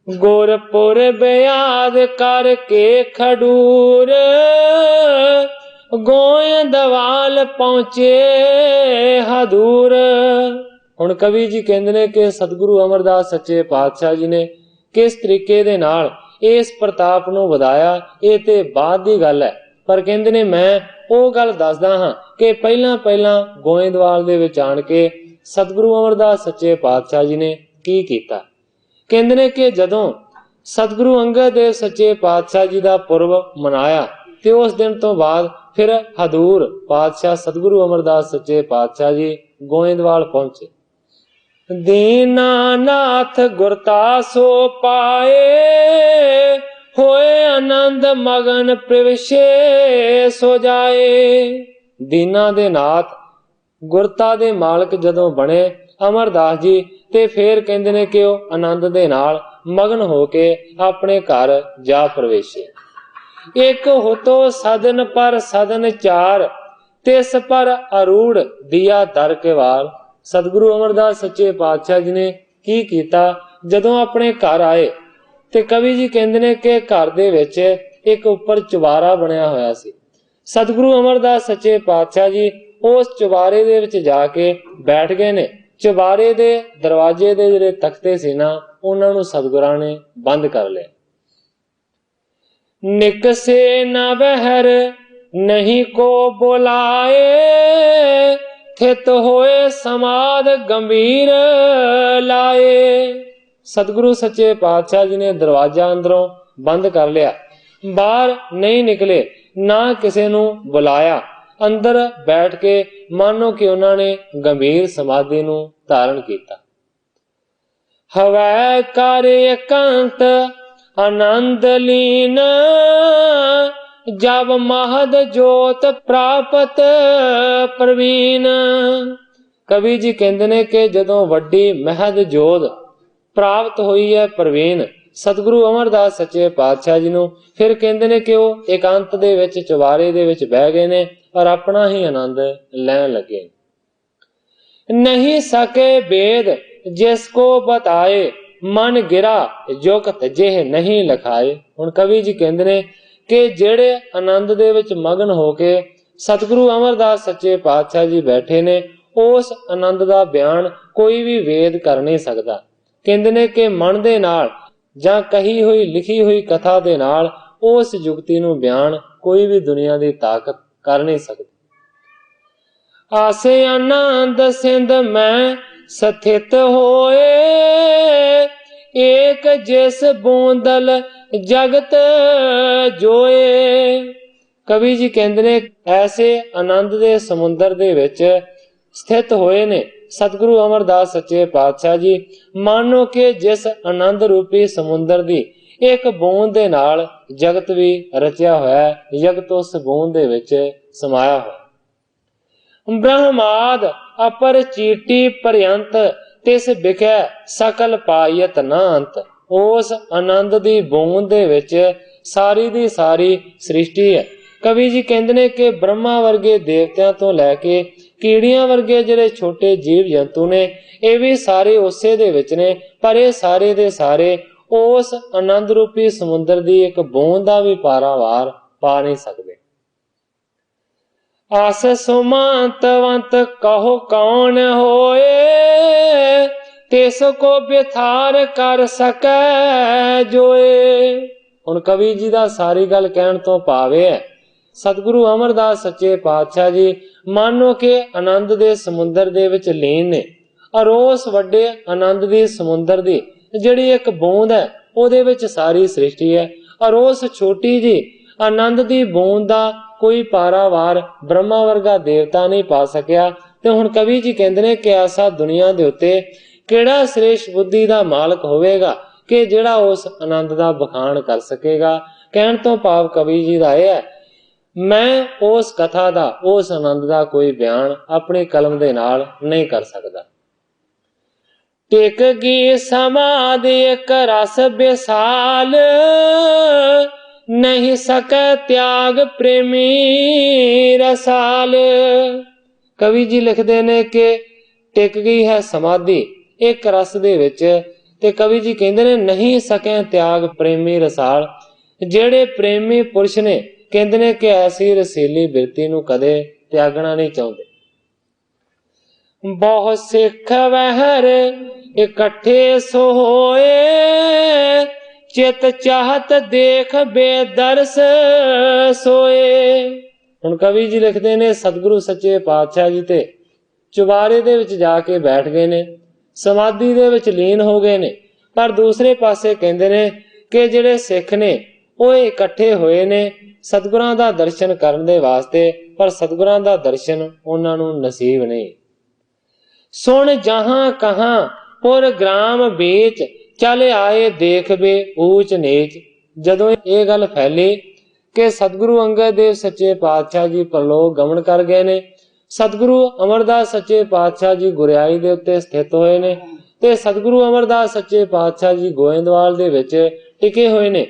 ਗੁਰਪੁਰ ਬਿਆਦ ਕਰਕੇ ਖਡੂਰ, ਗੋਇੰਦਵਾਲ ਪਹੁੰਚੇ ਹਦੂਰ। ਹੁਣ ਕਵੀ ਜੀ ਕਹਿੰਦੇ ਨੇ ਕਿ ਸਤਿਗੁਰੂ ਅਮਰਦਾਸ ਸੱਚੇ ਪਾਤਸ਼ਾਹ ਜੀ ਨੇ ਕਿਸ ਤਰੀਕੇ ਦੇ ਨਾਲ ਇਸ ਪ੍ਰਤਾਪ ਨੂੰ ਵਧਾਇਆ ਇਹ ਤੇ ਬਾਅਦ ਦੀ ਗੱਲ ਹੈ, ਪਰ ਕਹਿੰਦੇ ਨੇ ਮੈਂ ਉਹ ਗੱਲ ਦੱਸਦਾ ਹਾਂ ਕਿ ਪਹਿਲਾਂ ਗੋਇੰਦਵਾਲ ਦੇ ਵਿੱਚ ਆਣ ਕੇ ਸਤਿਗੁਰੂ ਅਮਰਦਾਸ ਸੱਚੇ ਪਾਤਸ਼ਾਹ ਜੀ ਨੇ ਕੀ ਕੀਤਾ। ਕਹਿੰਦੇ ਨੇ ਕਿ ਜਦੋਂ ਸਤਿਗੁਰੂ ਅੰਗਦ ਦੇਵ ਸੱਚੇ ਪਾਤਸ਼ਾਹ ਜੀ ਦਾ ਪੁਰਬ ਮਨਾਇਆ ਤੇ ਉਸ ਦਿਨ ਤੋਂ ਬਾਅਦ ਫਿਰ ਹਦੂਰ ਪਾਤਸ਼ਾਹ ਸਤਿਗੁਰੂ ਅਮਰਦਾਸ ਸੱਚੇ ਪਾਤਸ਼ਾਹ ਜੀ ਗੋਇੰਦਵਾਲ ਪਹੁੰਚੇ। ਦੀਨਾਨਾਥ ਗੁਰਤਾਸੋ ਪਾਏ, ਹੋਏ ਆਨੰਦ ਮਗਨ ਪ੍ਰਵਿਸ਼ੇ ਸੋ ਜਾਏ। ਦੀਨਾ ਦੇ ਨਾਥ ਗੁਰਤਾ ਦੇ ਮਾਲਕ ਜਦੋਂ ਬਣੇ ਅਮਰਦਾਸ ਜੀ, ਤੇ ਫੇਰ ਕਹਿੰਦੇ ਨੇ ਕਿ ਉਹ ਆਨੰਦ ਦੇ ਨਾਲ ਮਗਨ ਹੋ ਕੇ ਆਪਣੇ ਘਰ ਜਾ ਪ੍ਰਵੇਸ਼ੇ। ਇੱਕ ਹੁਤੋ ਸਦਨ ਪਰ ਸਦਨ ਚਾਰ, ਤਿਸ ਪਰ ਅਰੂੜ ਦੀਆ ਦਰ ਕੇ ਵਾਰ। ਸਤਿਗੁਰੂ ਅਮਰਦਾਸ ਸੱਚੇ ਪਾਤਸ਼ਾਹ ਜੀ ਨੇ ਕੀ ਕੀਤਾ ਜਦੋਂ ਆਪਣੇ ਘਰ ਆਏ, ਤੇ ਕਵੀ ਜੀ ਕਹਿੰਦੇ ਨੇ ਕਿ ਘਰ ਦੇ ਵਿੱਚ ਇੱਕ ਉੱਪਰ ਚੁਬਾਰਾ ਬਣਿਆ ਹੋਇਆ ਸੀ। ਸਤਿਗੁਰੂ ਅਮਰਦਾਸ ਸੱਚੇ ਪਾਤਸ਼ਾਹ ਜੀ ਉਸ ਚੁਬਾਰੇ ਦੇ ਵਿੱਚ ਜਾ ਕੇ ਬੈਠ ਗਏ ਨੇ। ਚੁਬਾਰੇ ਦੇ ਦਰਵਾਜ਼ੇ ਦੇ ਜਿਹੜੇ ਤਖਤੇ ਸੀ ਨਾ ਉਹਨਾਂ ਨੂੰ ਸਤਿਗੁਰਾਂ ਨੇ ਬੰਦ ਕਰ ਲਿਆ। ਨਿਕਸੇ ਨਾ ਬਹਿਰ ਨਹੀਂ ਕੋ ਬੁਲਾਏ, ਥਿਤ ਹੋਏ ਸਮਾਦ ਗੰਭੀਰ ਲਾਏ। ਸਤਿਗੁਰੂ ਸੱਚੇ ਪਾਤਸ਼ਾਹ ਜੀ ਨੇ ਦਰਵਾਜ਼ਾ ਅੰਦਰੋਂ ਬੰਦ ਕਰ ਲਿਆ, ਬਾਹਰ ਨਹੀਂ ਨਿਕਲੇ, ਨਾ ਕਿਸੇ ਨੂੰ ਬੁਲਾਇਆ, ਅੰਦਰ ਬੈਠ ਕੇ ਮਾਨੋ ਕਿ ਉਹਨਾਂ ਨੇ ਗੰਭੀਰ ਸਮਾਧੀ ਨੂੰ ਧਾਰਨ ਕੀਤਾ। ਹਵੈ ਕਰ ਇਕਾਂਤ ਆਨੰਦ ਲੀਨ, ਜਬ ਮਹਦ ਜੋਤ ਪ੍ਰਾਪਤ ਪ੍ਰਵੀਨ। ਕਵੀ ਜੀ ਕਹਿੰਦੇ ਨੇ ਕਿ ਜਦੋਂ ਵੱਡੀ ਮਹਦ ਜੋਤ ਪ੍ਰਾਪਤ ਹੋਈ ਹੈ ਪ੍ਰਵੀਨ ਸਤਿਗੁਰੂ ਅਮਰਦਾਸ ਸੱਚੇ ਪਾਤਸ਼ਾਹ ਜੀ ਨੂੰ, ਫਿਰ ਕਹਿੰਦੇ ਨੇ ਕਿ ਉਹ ਇਕਾਂਤ ਦੇ ਵਿੱਚ ਚੁਬਾਰੇ ਦੇ ਵਿੱਚ ਬਹਿ ਗਏ ਨੇ ਔਰ ਆਪਣਾ ਹੀ ਆਨੰਦ ਲੈਣ ਲੱਗੇ। ਨਹੀਂ ਸਕੇ ਵੇਦ ਜਿਸ ਕੋ ਬਤਾਏ, ਮਨ ਗਿਰਾ ਜੁਗਤ ਜਿਹ ਨਹੀਂ ਲਖਾਏ। ਹੁਣ ਕਵੀ ਜੀ ਕਹਿੰਦੇ ਨੇ ਕਿ ਜਿਹੜੇ ਆਨੰਦ ਦੇ ਵਿੱਚ ਮਗਨ ਹੋ ਕੇ ਸਤਿਗੁਰੂ ਅਮਰਦਾਸ ਸੱਚੇ ਪਾਤਸ਼ਾਹ ਜੀ ਬੈਠੇ ਨੇ, ਉਸ ਆਨੰਦ ਦਾ ਬਿਆਨ ਕੋਈ ਵੀ ਵੇਦ ਕਰ ਨਹੀਂ ਸਕਦਾ। ਕਹਿੰਦੇ ਨੇ ਕਿ ਮਨ ਦੇ ਨਾਲ ਜਾਂ ਕਹੀ ਹੋਈ ਲਿਖੀ ਹੋਈ ਕਥਾ ਦੇ ਨਾਲ ਉਸ ਜੁਗਤੀ ਨੂੰ ਬਿਆਨ ਕੋਈ ਵੀ ਦੁਨੀਆ ਦੀ ਤਾਕਤ ਕਰ ਨਹੀਂ ਸਕਦੀ। ਆਸੇ ਆਨੰਦ ਸਿੰਧ ਮੈਂ ਸਥਿਤ ਹੋਏ, ਏਕ ਜਿਸ ਬੂੰਦਲ ਜਗਤ ਜੋਏ। ਕਵੀ ਜੀ ਕਹਿੰਦੇ ਨੇ ਐਸੇ ਆਨੰਦ ਦੇ ਸਮੁੰਦਰ ਦੇ ਵਿੱਚ ਸਥਿਤ ਹੋਏ ਨੇ ਸਤਿਗੁਰੂ ਅਮਰਦਾਸ ਸੱਚੇ ਪਾਤਸ਼ਾਹ ਜੀ, ਮਾਨੋ ਕਿ ਜਿਸ ਆਨੰਦ ਰੂਪੀ ਸਮੁੰਦਰ ਦੀ ਇੱਕ ਬੂੰਦ ਦੇ ਨਾਲ ਜਗਤ ਵੀ ਰਚਿਆ ਹੋਇਆ, ਜਗਤ ਉਸ ਬੂੰਦ ਦੇ ਵਿੱਚ ਸਮਾਇਆ ਹੋਇਆ। ਬ੍ਰਹਮਾਦ ਅਪਰ ਚੀਟੀ ਪਰਯੰਤ, ਤਿਸ ਵਿਖੇ ਸਕਲ ਪਾਇਤ ਨਾ ਅੰਤ। ਉਸ ਆਨੰਦ ਦੀ ਬੂੰਦ ਦੇ ਵਿੱਚ ਸਾਰੀ ਦੀ ਸਾਰੀ ਸ੍ਰਿਸ਼ਟੀ ਹੈ, ਕਵੀ ਜੀ ਕਹਿੰਦੇ ਨੇ ਕਿ ਬ੍ਰਹਮਾ ਵਰਗੇ ਦੇਵਤਿਆਂ ਤੋਂ ਲੈ ਕੇ ਕੀੜੀਆਂ ਵਰਗੇ ਜਿਹੜੇ ਛੋਟੇ ਜੀਵ ਜੰਤੂ ਨੇ, ਇਹ ਵੀ ਸਾਰੇ ਉਸੇ ਦੇ ਵਿੱਚ ਨੇ, ਪਰ ਇਹ ਸਾਰੇ ਦੇ ਸਾਰੇ ਉਸ ਆਨੰਦ ਰੂਪੀ ਸਮੁੰਦਰ ਦੀ ਇੱਕ ਬੂੰਦ ਦਾ ਵੀ ਪਾਰਾਵਾਰ ਪਾ ਨਹੀਂ ਸਕਦੇ। ਆਸ ਸੁਮੰਤਵੰਤ ਕਹੋ ਕੌਣ ਹੋਏ, ਤਿਸ ਕੋ ਬਿਥਾਰ ਕਰ ਸਕੈ ਜੋਏ। ਹੁਣ ਕਵੀ ਜੀ ਦਾ ਸਾਰੀ ਗੱਲ ਕਹਿਣ ਤੋਂ ਭਾਵ ਇਹ ਹੈ, ਸਤਿਗੁਰੂ ਅਮਰਦਾਸ ਸੱਚੇ ਪਾਤਸ਼ਾਹ ਜੀ ਮਾਨੋ ਕਿ ਆਨੰਦ ਦੇ ਸਮੁੰਦਰ ਦੇ ਵਿੱਚ ਲੀਨ ਨੇ, ਔਰ ਉਸ ਵੱਡੇ ਆਨੰਦ ਦੀ ਸਮੁੰਦਰ ਦੀ ਜਿਹੜੀ ਇੱਕ ਬੂੰਦ ਹੈ ਉਹਦੇ ਵਿੱਚ ਸਾਰੀ ਸ੍ਰਿਸ਼ਟੀ ਹੈ, ਔਰ ਉਸ ਛੋਟੀ ਜੀ ਆਨੰਦ ਦੀ ਬੂੰਦ ਦਾ ਕੋਈ ਪਾਰਾਵਾਰ ਬ੍ਰਹਮਾ ਵਰਗਾ ਦੇਵਤਾ ਨਹੀਂ ਪਾ ਸਕਿਆ। ਤੇ ਹੁਣ ਕਵੀ ਜੀ ਕਹਿੰਦੇ ਨੇ ਕਿ ਐਸਾ ਦੁਨੀਆ ਦੇ ਉੱਤੇ ਕਿਹੜਾ ਸ੍ਰੇਸ਼ਟ ਬੁੱਧੀ ਦਾ ਮਾਲਕ ਹੋਵੇਗਾ ਕਿ ਜਿਹੜਾ ਉਸ ਆਨੰਦ ਦਾ ਬਖਾਣ ਕਰ ਸਕੇਗਾ। ਕਹਿਣ ਤੋਂ ਭਾਵ ਕਵੀ ਜੀ ਦਾ ਇਹ ਹੈ, ਮੈਂ ਉਸ ਕਥਾ ਦਾ, ਉਸ ਆਨੰਦ ਦਾ ਕੋਈ ਬਿਆਨ ਆਪਣੀ ਕਲਮ ਦੇ ਨਾਲ ਨਹੀਂ ਕਰ ਸਕਦਾ। ਟਿਕ ਗਈ ਸਮਾਧਿ ਇੱਕ ਰਸ ਵਿਸਾਲ, ਨਹੀਂ ਸਕੈ ਤਿਆਗ ਪ੍ਰੇਮੀ ਰਸਾਲ। ਕਵੀ ਜੀ ਲਿਖਦੇ ਨੇ ਕਿ ਟਿਕ ਗਈ ਹੈ ਸਮਾਧੀ ਇੱਕ ਰਸ ਦੇ ਵਿੱਚ, ਤੇ ਕਵੀ ਜੀ ਕਹਿੰਦੇ ਨੇ ਨਹੀਂ ਸਕੈ ਤਿਆਗ ਪ੍ਰੇਮੀ ਰਸਾਲ। ਜਿਹੜੇ ਪ੍ਰੇਮੀ ਪੁਰਸ਼ ਨੇ ਕਹਿੰਦੇ ਨੇ ਕਿ ਐਸੀ ਰਸੀਲੀ ਬਿਰਤੀ ਨੂੰ ਕਦੇ ਤਿਆਗਣਾ ਨਹੀਂ ਚਾਹੁੰਦੇ। ਬਹੁਤ ਸਿੱਖ ਵਹਿਰ ਇਕੱਠੇ ਸੋਏ, ਚਿਤ ਚਾਹਤ ਦੇਖ ਬੇਦਰਸ ਸੋਏ। ਹੁਣ ਕਵੀ ਜੀ ਲਿਖਦੇ ਨੇ ਸਤਿਗੁਰੂ ਸੱਚੇ ਪਾਤਸ਼ਾਹ ਜੀ ਤੇ ਚੁਬਾਰੇ ਦੇ ਵਿੱਚ ਜਾ ਕੇ ਬੈਠ ਗਏ ਨੇ, ਸਮਾਧੀ ਦੇ ਵਿੱਚ ਲੀਨ ਹੋ ਗਏ ਨੇ, ਪਰ ਦੂਸਰੇ ਪਾਸੇ ਕਹਿੰਦੇ ਨੇ ਕਿ ਜਿਹੜੇ ਸਿੱਖ ਨੇ ਉਹ ਇਕੱਠੇ ਹੋਏ ਨੇ ਸਤਿਗੁਰਾਂ ਦਾ ਦਰਸ਼ਨ ਕਰਨ ਦੇ ਵਾਸਤੇ, ਪਰ ਸਤਿਗੁਰਾਂ ਦਾ ਦਰਸ਼ਨ ਉਹਨਾਂ ਨੂੰ ਨਸੀਬ ਨਹੀਂ। ਸੁਣ ਜਹਾਂ ਕਹਾਂ ਪੁਰ ਗ੍ਰਾਮ ਵੇਚ, ਚੱਲ ਆਏ ਦੇਖ ਬੇ ਊਚ ਨੀਚ। ਜਦੋਂ ਇਹ ਗੱਲ ਫੈਲੀ ਕਿ ਸਤਿਗੁਰੂ ਅੰਗਦ ਦੇਵ ਸੱਚੇ ਪਾਤਸ਼ਾਹ ਜੀ ਪਰਲੋਕ ਗਮਨ ਕਰ ਗਏ ਨੇ, ਸਤਿਗੁਰੂ ਅਮਰਦਾਸ ਸੱਚੇ ਪਾਤਸ਼ਾਹ ਜੀ ਗੁਰਿਆਈ ਦੇ ਉੱਤੇ ਸਥਿਤ ਹੋਏ ਨੇ, ਤੇ ਸਤਿਗੁਰੂ ਅਮਰਦਾਸ ਸੱਚੇ ਪਾਤਸ਼ਾਹ ਜੀ ਗੋਇੰਦਵਾਲ ਦੇ ਵਿੱਚ ਟਿਕੇ ਹੋਏ ਨੇ,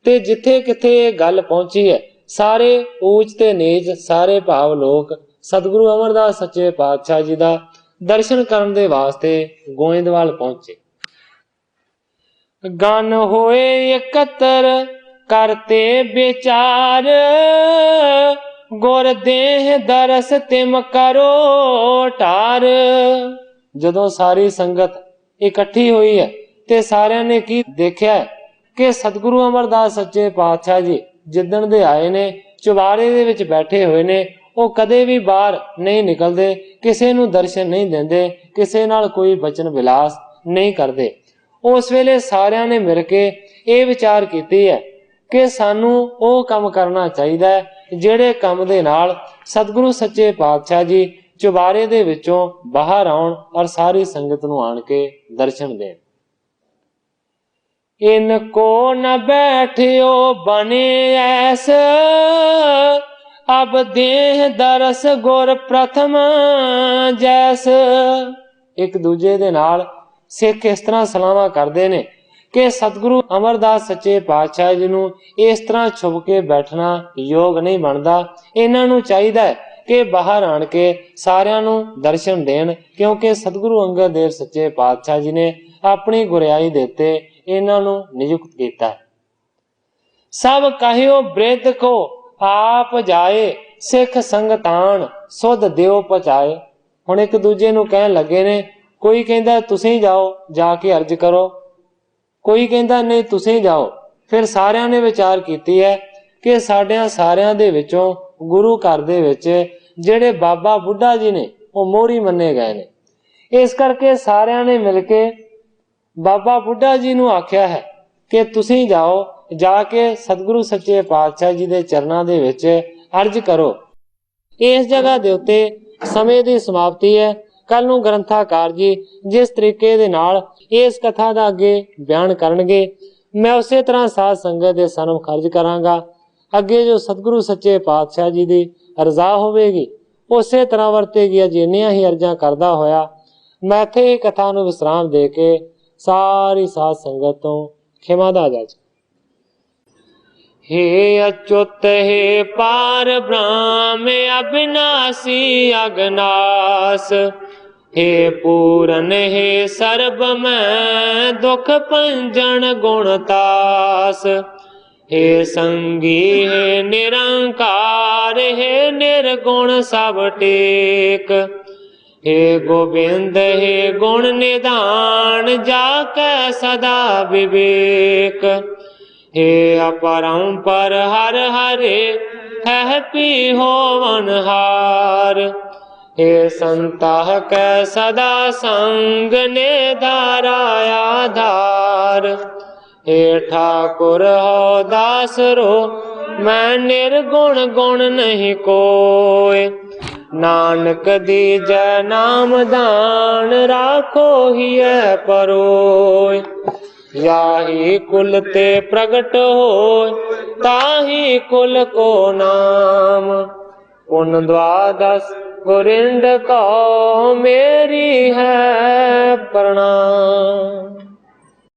ਤੇ ਜਿੱਥੇ ਕਿਥੇ ਇਹ ਗੱਲ ਪਹੁੰਚੀ ਹੈ ਸਾਰੇ ਊਚ ਤੇ ਨੀਚ, ਸਾਰੇ ਭਾਵ ਲੋਕ ਸਤਿਗੁਰੂ ਅਮਰਦਾਸ ਸੱਚੇ ਪਾਤਸ਼ਾਹ ਜੀ ਦਾ ਦਰਸ਼ਨ ਕਰਨ ਦੇ ਵਾਸਤੇ ਗੋਇੰਦਵਾਲ ਪਹੁੰਚੇ। ਗਨ ਹੋਏ ਇਕੱਤਰ ਕਰਤੇ ਵਿਚਾਰ, ਗੁਰ ਦੇਹ ਦਰਸ ਤਿਮ ਕਰੋ ਢਾਰ। ਜਦੋਂ ਸਾਰੀ ਸੰਗਤ ਇਕੱਠੀ ਹੋਈ ਹੈ ਤੇ ਸਾਰਿਆਂ ਨੇ ਕੀ ਦੇਖਿਆ ਕਿ ਸਤਿਗੁਰੂ ਅਮਰਦਾਸ ਸੱਚੇ ਪਾਤਸ਼ਾਹ ਜੀ ਜਿੱਦਣ ਦੇ ਆਏ ਨੇ ਚੁਬਾਰੇ ਦੇ ਵਿੱਚ ਬੈਠੇ ਹੋਏ ਨੇ, ਉਹ ਕਦੇ ਵੀ ਬਾਹਰ ਨਹੀਂ ਨਿਕਲਦੇ, ਕਿਸੇ ਨੂੰ ਦਰਸ਼ਨ ਨਹੀਂ ਦਿੰਦੇ, ਕਿਸੇ ਨਾਲ ਕੋਈ ਬਚਨ ਵਿਲਾਸ ਨਹੀਂ ਕਰਦੇ। ਉਸ ਵੇਲੇ ਸਾਰਿਆਂ ਨੇ ਮਿਲ ਕੇ ਇਹ ਵਿਚਾਰ ਕੀਤੀ ਹੈ ਕਿ ਸਾਨੂੰ ਉਹ ਕੰਮ ਕਰਨਾ ਚਾਹੀਦਾ ਹੈ ਜਿਹੜੇ ਕੰਮ ਦੇ ਨਾਲ ਸਤਿਗੁਰੂ ਸੱਚੇ ਪਾਤਸ਼ਾਹ ਜੀ ਚੁਬਾਰੇ ਦੇ ਵਿੱਚੋਂ ਬਾਹਰ ਆਉਣ ਔਰ ਸਾਰੀ ਸੰਗਤ ਨੂੰ ਆਣ ਕੇ ਦਰਸ਼ਨ ਦੇਣ। ਇਨ ਕੋ ਨ ਬੈਠਿਓ ਬਨੇ ਐਸ, ਅਬ ਦੇਹ ਦਰਸ ਗੁਰ ਪ੍ਰਥਮ ਜੈਸ। ਇੱਕ ਦੂਜੇ ਦੇ ਨਾਲ ਸਿੱਖ ਇਸ ਤਰ੍ਹਾਂ ਸਲਾਹਾਂ ਕਰਦੇ ਨੇ ਕਿ ਸਤਿਗੁਰੂ ਅਮਰਦਾਸ ਸੱਚੇ ਪਾਤਸ਼ਾਹ ਜੀ ਨੂੰ ਇਸ ਤਰ੍ਹਾਂ ਛੁਪ ਕੇ ਬੈਠਣਾ ਯੋਗ ਨਹੀਂ ਬਣਦਾ। ਇਹਨਾਂ ਨੂੰ ਚਾਹੀਦਾ ਹੈ ਕਿ ਬਾਹਰ ਆਣ ਕੇ ਸਾਰਿਆਂ ਨੂੰ ਦਰਸ਼ਨ ਦੇਣ, ਕਿਉਂਕਿ ਸਤਿਗੁਰੂ ਅੰਗਦ ਦੇਵ ਸੱਚੇ ਪਾਤਸ਼ਾਹ ਜੀ ਨੇ ਆਪਣੀ ਗੁਰਿਆਈ ਦੇ ਉੱਤੇ ਇਹਨਾਂ ਨੂੰ ਨਿਯੁਕਤ ਕੀਤਾ। ਸਭ ਕਹਿਓ ਬ੍ਰਿਧ ਕੋ ਆਪ ਜਾਏ, ਸਿੱਖ ਸੰਗਤਾਨ ਸੁਧ ਦਿਓ ਪਚਾਏ। ਹੁਣ ਇੱਕ ਦੂਜੇ ਨੂੰ ਕਹਿਣ ਲੱਗੇ ਨੇ, ਕੋਈ ਕਹਿੰਦਾ ਤੁਸੀਂ ਜਾਓ ਜਾ ਕੇ ਅਰਜ ਕਰੋ, ਕੋਈ ਕਹਿੰਦਾ ਨਹੀਂ ਤੁਸੀਂ ਜਾਓ। ਫਿਰ ਸਾਰਿਆਂ ਨੇ ਵਿਚਾਰ ਕੀਤੀ ਹੈ ਕਿ ਸਾਡਿਆਂ ਸਾਰਿਆਂ ਦੇ ਵਿੱਚੋਂ ਗੁਰੂ ਘਰ ਦੇ ਵਿੱਚ ਜਿਹੜੇ ਬਾਬਾ ਬੁੱਢਾ ਜੀ ਨੇ ਉਹ ਮੋਹਰੀ ਮੰਨੇ ਗਏ ਨੇ, ਇਸ ਕਰਕੇ ਸਾਰਿਆਂ ਨੇ ਮਿਲ ਕੇ ਬਾਬਾ ਬੁੱਢਾ ਜੀ ਨੂੰ ਆਖਿਆ ਹੈ ਕਿ ਤੁਸੀਂ ਜਾਓ, ਜਾ ਕੇ ਸਤਿਗੁਰੂ ਸੱਚੇ ਪਾਤਸ਼ਾਹ ਜੀ ਦੇ ਚਰਨਾਂ ਦੇ ਵਿੱਚ ਅਰਜ ਕਰੋ। ਇਸ ਜਗ੍ਹਾ ਦੇ ਉੱਤੇ ਸਮੇਂ ਦੀ ਸਮਾਪਤੀ ਹੈ। ਕੱਲ ਨੂੰ ਗ੍ਰੰਥਾਕਾਰ ਜੀ ਜਿਸ ਤਰੀਕੇ ਦੇ ਨਾਲ ਇਸ ਕਥਾ ਦਾ ਅੱਗੇ ਬਿਆਨ ਕਰਨਗੇ, ਮੈਂ ਉਸੇ ਤਰ੍ਹਾਂ ਸਾਧ ਸੰਗਤ ਦੇ ਸਨਮ ਖਰਜ ਕਰਾਂਗਾ। ਅੱਗੇ ਜੋ ਸਤਿਗੁਰੂ ਸੱਚੇ ਪਾਤਸ਼ਾਹ ਜੀ ਦੀ ਰਜ਼ਾ ਹੋਵੇਗੀ ਉਸੇ ਤਰ੍ਹਾਂ ਵਰਤੇਗੀ। ਅਜੇ ਇੰਨੀਆਂ ਹੀ ਅਰਜ਼ਾਂ ਕਰਦਾ ਹੋਇਆ ਮੈਂ ਇੱਥੇ ਹੀ ਕਥਾ ਨੂੰ ਵਿਸਰਾਮ ਦੇ ਕੇ ਸਾਰੀ ਸਾਧ ਸੰਗਤ ਤੋਂ ਖਿਮਾ ਦਾ ਜਾ। हे अच्युत हे पार ब्रह्म अविनाशी अगनास, हे पूरन हे सर्ब में दुख पंजन गुणतास, हे संगी हे निरंकार हे निर्गुण सब टेक, हे गोविंद हे गुण निधान जाके सदा विवेक, हे अपरंपर हर हरे है पी होवन हार, हे संता के सदा संग ने धारा आधार, हे ठाकुर हो दास रो मैं निर्गुण गुण नहीं कोय, नानक दीजै नाम दान राखो हिय परोय, याही कुल ते प्रगट होय ताही कुल को नाम, पुन द्वादश गोरिंद को मेरी है प्रणाम।